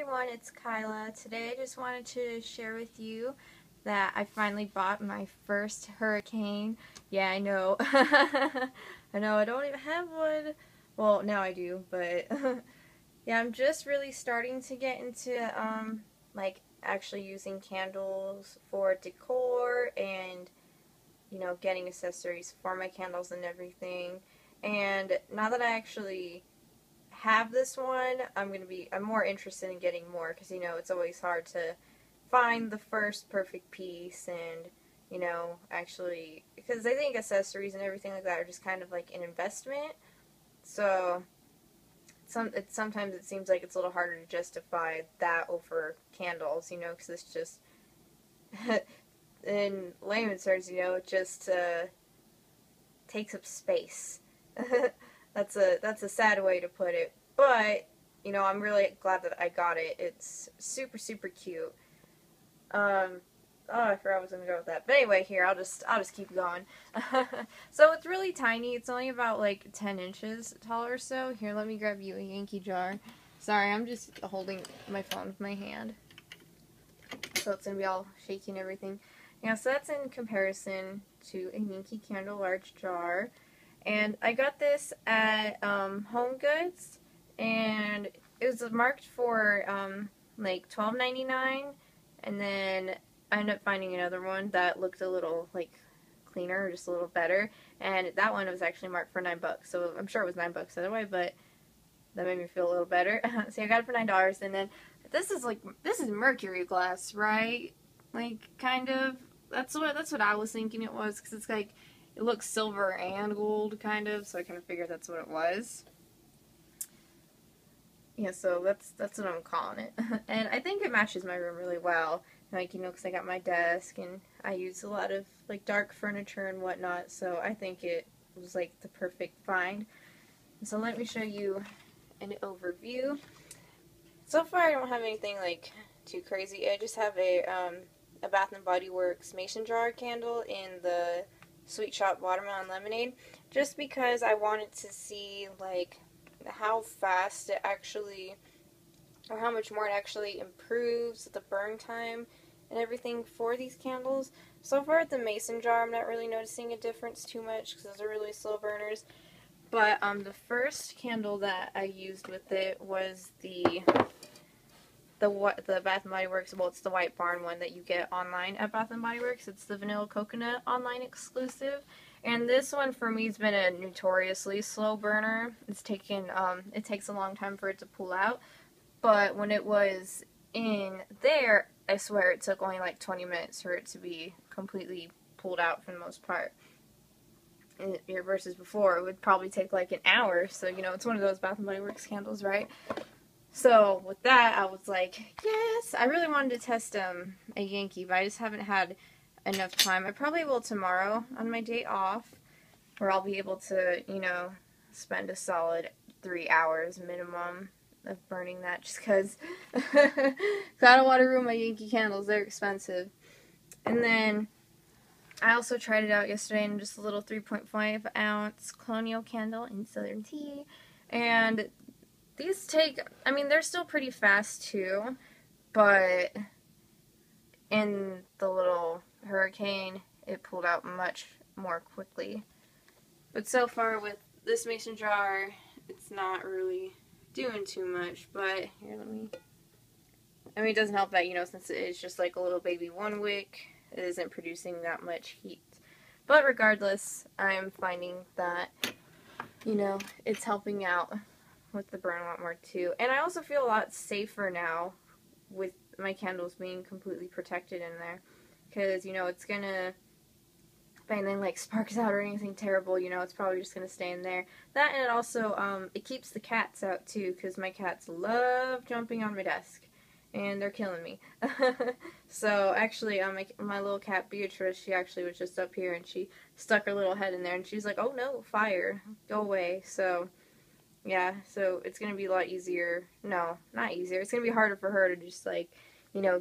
everyone, it's Kyla. Today I just wanted to share with you that I finally bought my first Hurricane. Yeah, I know. I know I don't even have one. Well, now I do, but yeah, I'm just really starting to get into like actually using candles for decor and getting accessories for my candles and everything. And now that I actually have this one, I'm more interested in getting more because it's always hard to find the first perfect piece and actually, because I think accessories and everything like that are just kind of like an investment. So sometimes it seems like it's a little harder to justify that over candles, because it's just in layman's terms, it just takes up space. That's a sad way to put it, but I'm really glad that I got it. It's super super cute. Oh, I forgot I was gonna go with that. But anyway, here I'll just keep going. So it's really tiny. It's only about like 10 inches tall or so. Here, let me grab you a Yankee jar. Sorry, I'm just holding my phone with my hand, so it's gonna be all shaky and everything. Yeah, so that's in comparison to a Yankee Candle large jar. And I got this at Home Goods, and it was marked for like $12.99, and then I ended up finding another one that looked a little like cleaner, just a little better, and that one was actually marked for $9. So I'm sure it was $9 other way, but that made me feel a little better. So I got it for $9, and then this is mercury glass, right? Like kind of. That's what I was thinking it was, because it's like it looks silver and gold kind of, so I kind of figured that's what it was. Yeah, so that's what I'm calling it. And I think it matches my room really well. Like, because I got my desk and I use a lot of like dark furniture and whatnot, so I think it was like the perfect find. So let me show you an overview. So far I don't have anything like too crazy. I just have a Bath & Body Works mason jar candle in the Sweet Shop Watermelon Lemonade, just because I wanted to see like how fast it actually, or how much more it actually improves the burn time and everything for these candles. So far with the mason jar, I'm not really noticing a difference too much because those are really slow burners. But the first candle that I used with it was the Bath & Body Works, well, it's the White Barn one that you get online at Bath & Body Works. It's the Vanilla Coconut online exclusive. And this one for me has been a notoriously slow burner. It's taken, it takes a long time for it to pull out. But when it was in there, I swear it took only like 20 minutes for it to be completely pulled out for the most part. And versus before, it would probably take like an hour. So, it's one of those Bath & Body Works candles, right? So with that, I was like, yes, I really wanted to test a Yankee, but I just haven't had enough time. I probably will tomorrow on my day off, where I'll be able to, spend a solid 3 hours minimum of burning that, just because I don't want to ruin my Yankee candles. They're expensive. And then I also tried it out yesterday in just a little 3.5 ounce colonial candle in Southern Tea, and these take, I mean, they're still pretty fast too, but in the little Hurricane, it pulled out much more quickly. But so far with this mason jar, it's not really doing too much. But here, I mean, it doesn't help that, since it is just like a little baby one wick, it isn't producing that much heat. But regardless, I'm finding that, it's helping out with the burn a lot more too. And I also feel a lot safer now with my candles being completely protected in there, because it's gonna, if anything like sparks out or anything terrible, it's probably just gonna stay in there. That, and it also it keeps the cats out too, because my cats love jumping on my desk and they're killing me. So actually my little cat Beatrice, she actually was just up here and she stuck her little head in there and she's like, oh no, fire, go away. So yeah, so it's going to be a lot easier. No, not easier. It's going to be harder for her to just, like,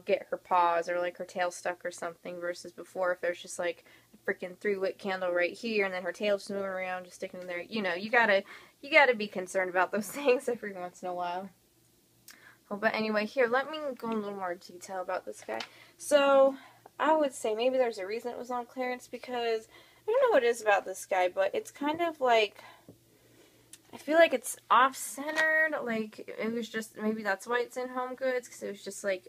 get her paws or, like, her tail stuck or something, versus before if there's just, like, a freaking 3-wick candle right here and then her tail's just moving around, just sticking in there. You gotta be concerned about those things every once in a while. Well, but anyway, here, let me go in a little more detail about this guy. So, I would say maybe there's a reason it was on clearance, because I don't know what it is about this guy, but it's kind of like, I feel like it's off-centered. Like, it was just, maybe that's why it's in Home Goods, because it was just like,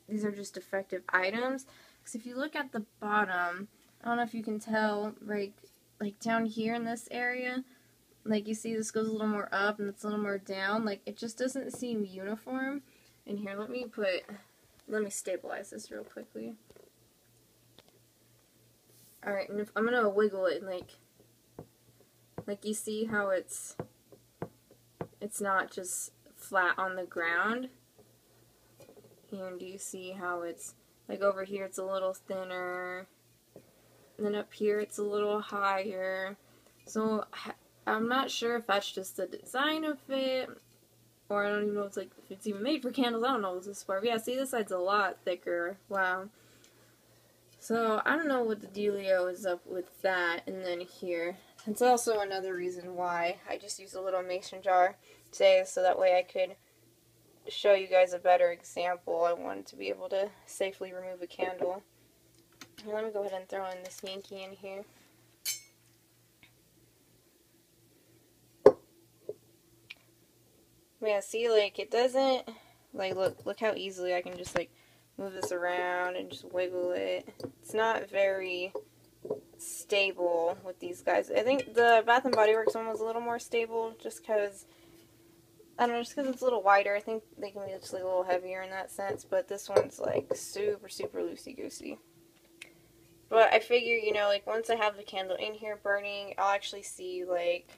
these are just defective items. Because if you look at the bottom, I don't know if you can tell, right, like down here in this area, like you see this goes a little more up and it's a little more down. Like, it just doesn't seem uniform. And here, let me stabilize this real quickly. Alright, and if I'm gonna wiggle it, and like you see how it's not just flat on the ground. And do you see how it's, like over here it's a little thinner, and then up here it's a little higher. So I'm not sure if that's just the design of it, or I don't even know if it's even made for candles. I don't know what this is for. But yeah, see, this side's a lot thicker. Wow. So I don't know what the dealio is up with that. And then here, it's also another reason why I just used a little mason jar today, so that way I could show you guys a better example. I wanted to be able to safely remove a candle. Here, let me go ahead and throw in this Yankee in here. Yeah, see, like, it doesn't, like, look how easily I can just, like, move this around and just wiggle it. It's not very stable with these guys. I think the Bath & Body Works one was a little more stable, just because, I don't know, just because it's a little wider. I think they can be just like a little heavier in that sense, but this one's, like, super, super loosey-goosey. But I figure, you know, like, once I have the candle in here burning, I'll actually see, like,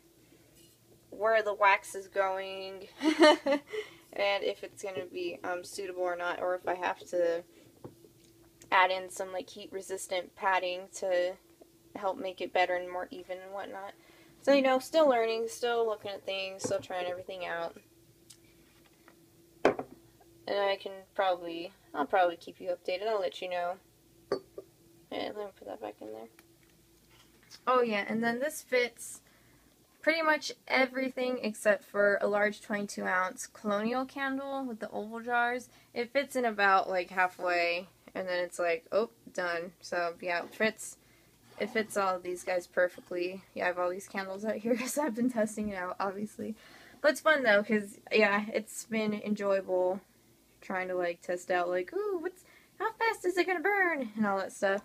where the wax is going and if it's going to be suitable or not, or if I have to add in some like heat resistant padding to help make it better and more even and whatnot. So, you know, still learning, still looking at things, still trying everything out. And I'll probably keep you updated. I'll let you know. And let me put that back in there. Oh yeah, and then this fits pretty much everything except for a large 22-ounce colonial candle with the oval jars. It fits in about like halfway, and then it's like, oh, done. So yeah, it fits all of these guys perfectly. Yeah, I have all these candles out here because I've been testing it out, obviously. But it's fun though, because yeah, it's been enjoyable trying to like test out like, ooh, how fast is it gonna burn and all that stuff.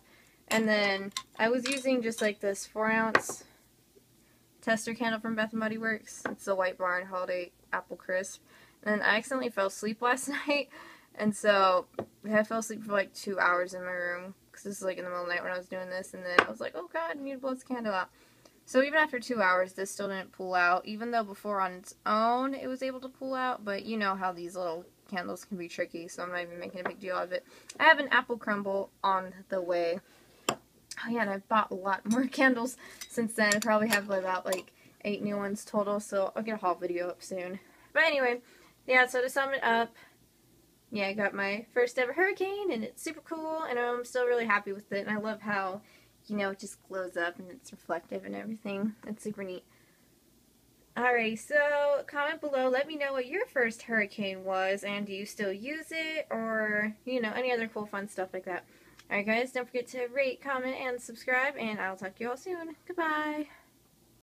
And then I was using just like this 4-ounce tester candle from Bath & Body Works. It's the White Barn Holiday Apple Crisp. And then I accidentally fell asleep last night, and so I fell asleep for like 2 hours in my room, because this is like in the middle of the night when I was doing this, and then I was like, oh god, I need to blow this candle out. So even after 2 hours, this still didn't pull out, even though before on its own it was able to pull out, but you know how these little candles can be tricky, so I'm not even making a big deal of it. I have an apple crumble on the way. Oh yeah, and I've bought a lot more candles since then. I probably have about like 8 new ones total, so I'll get a haul video up soon. But anyway, yeah, so to sum it up, yeah, I got my first ever Hurricane, and it's super cool, and I'm still really happy with it, and I love how, you know, it just glows up, and it's reflective and everything. It's super neat. Alright, so comment below, let me know what your first Hurricane was, and do you still use it, or, you know, any other cool fun stuff like that. Alright guys, don't forget to rate, comment, and subscribe, and I'll talk to you all soon. Goodbye!